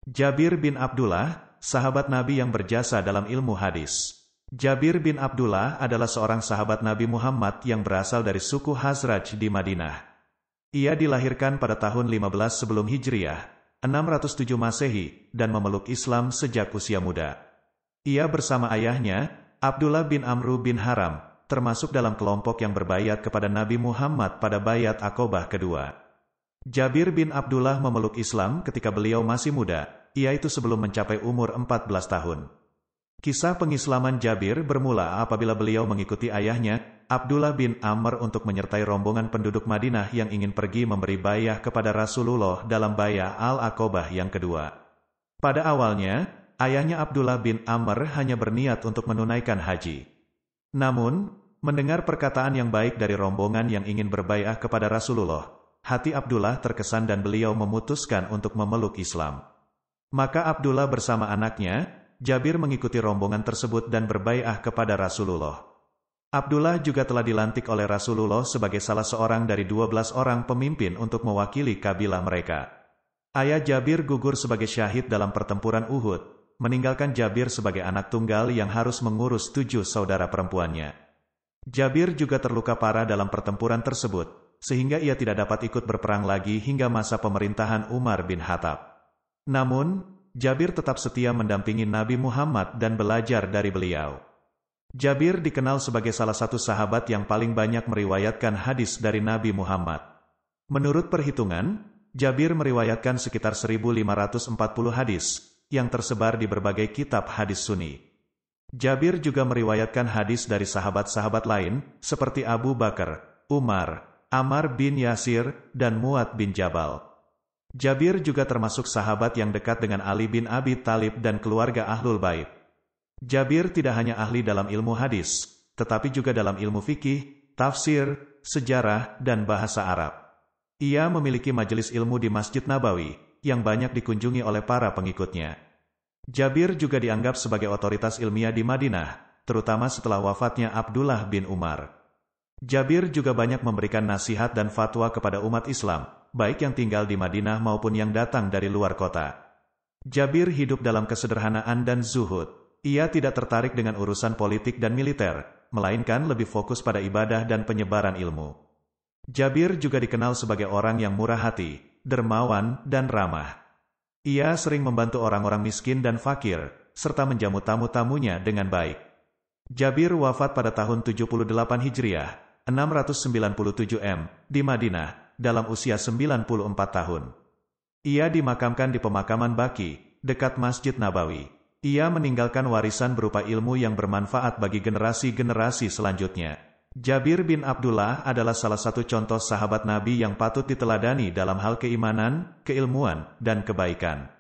Jabir bin Abdullah, sahabat Nabi yang berjasa dalam ilmu hadis. Jabir bin Abdullah adalah seorang sahabat Nabi Muhammad yang berasal dari suku Khazraj di Madinah. Ia dilahirkan pada tahun 15 sebelum Hijriah, 607 Masehi, dan memeluk Islam sejak usia muda. Ia bersama ayahnya, Abdullah bin Amru bin Haram, termasuk dalam kelompok yang berbaiat kepada Nabi Muhammad pada Baiat Aqobah kedua. Jabir bin Abdullah memeluk Islam ketika beliau masih muda, yaitu sebelum mencapai umur 14 tahun. Kisah pengislaman Jabir bermula apabila beliau mengikuti ayahnya, Abdullah bin Amr untuk menyertai rombongan penduduk Madinah yang ingin pergi memberi bayah kepada Rasulullah dalam bayah Al-Aqobah yang kedua. Pada awalnya, ayahnya Abdullah bin Amr hanya berniat untuk menunaikan haji. Namun, mendengar perkataan yang baik dari rombongan yang ingin berbayah kepada Rasulullah, hati Abdullah terkesan dan beliau memutuskan untuk memeluk Islam. Maka Abdullah bersama anaknya, Jabir mengikuti rombongan tersebut dan berbaiah kepada Rasulullah. Abdullah juga telah dilantik oleh Rasulullah sebagai salah seorang dari 12 orang pemimpin untuk mewakili kabilah mereka. Ayah Jabir gugur sebagai syahid dalam pertempuran Uhud, meninggalkan Jabir sebagai anak tunggal yang harus mengurus 7 saudara perempuannya. Jabir juga terluka parah dalam pertempuran tersebut, sehingga ia tidak dapat ikut berperang lagi hingga masa pemerintahan Umar bin Khattab. Namun, Jabir tetap setia mendampingi Nabi Muhammad dan belajar dari beliau. Jabir dikenal sebagai salah satu sahabat yang paling banyak meriwayatkan hadis dari Nabi Muhammad. Menurut perhitungan, Jabir meriwayatkan sekitar 1540 hadis, yang tersebar di berbagai kitab hadis Sunni. Jabir juga meriwayatkan hadis dari sahabat-sahabat lain, seperti Abu Bakar, Umar, Ammar bin Yasir, dan Mu'adz bin Jabal. Jabir juga termasuk sahabat yang dekat dengan Ali bin Abi Thalib dan keluarga Ahlul Bait. Jabir tidak hanya ahli dalam ilmu hadis, tetapi juga dalam ilmu fikih, tafsir, sejarah, dan bahasa Arab. Ia memiliki majelis ilmu di Masjid Nabawi, yang banyak dikunjungi oleh para pengikutnya. Jabir juga dianggap sebagai otoritas ilmiah di Madinah, terutama setelah wafatnya Abdullah bin Umar. Jabir juga banyak memberikan nasihat dan fatwa kepada umat Islam, baik yang tinggal di Madinah maupun yang datang dari luar kota. Jabir hidup dalam kesederhanaan dan zuhud. Ia tidak tertarik dengan urusan politik dan militer, melainkan lebih fokus pada ibadah dan penyebaran ilmu. Jabir juga dikenal sebagai orang yang murah hati, dermawan, dan ramah. Ia sering membantu orang-orang miskin dan fakir, serta menjamu tamu-tamunya dengan baik. Jabir wafat pada tahun 78 Hijriah, 697 di Madinah, dalam usia 94 tahun. Ia dimakamkan di pemakaman Baqi, dekat Masjid Nabawi. Ia meninggalkan warisan berupa ilmu yang bermanfaat bagi generasi-generasi selanjutnya. Jabir bin Abdullah adalah salah satu contoh sahabat Nabi yang patut diteladani dalam hal keimanan, keilmuan, dan kebaikan.